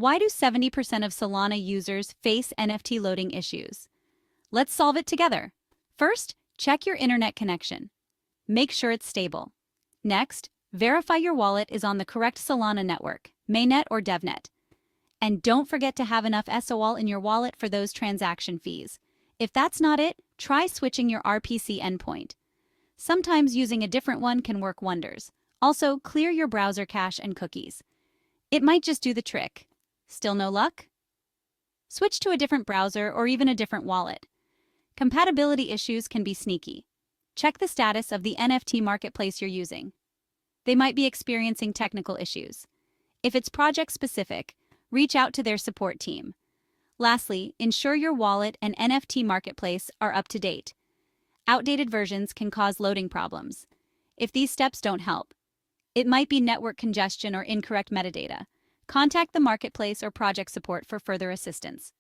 Why do 70% of Solana users face NFT loading issues? Let's solve it together. First, check your internet connection. Make sure it's stable. Next, verify your wallet is on the correct Solana network, mainnet or devnet. And don't forget to have enough SOL in your wallet for those transaction fees. If that's not it, try switching your RPC endpoint. Sometimes using a different one can work wonders. Also, clear your browser cache and cookies. It might just do the trick. Still no luck? Switch to a different browser or even a different wallet. Compatibility issues can be sneaky. Check the status of the NFT marketplace you're using. They might be experiencing technical issues. If it's project-specific, reach out to their support team. Lastly, ensure your wallet and NFT marketplace are up to date. Outdated versions can cause loading problems. If these steps don't help, it might be network congestion or incorrect metadata. Contact the marketplace or project support for further assistance.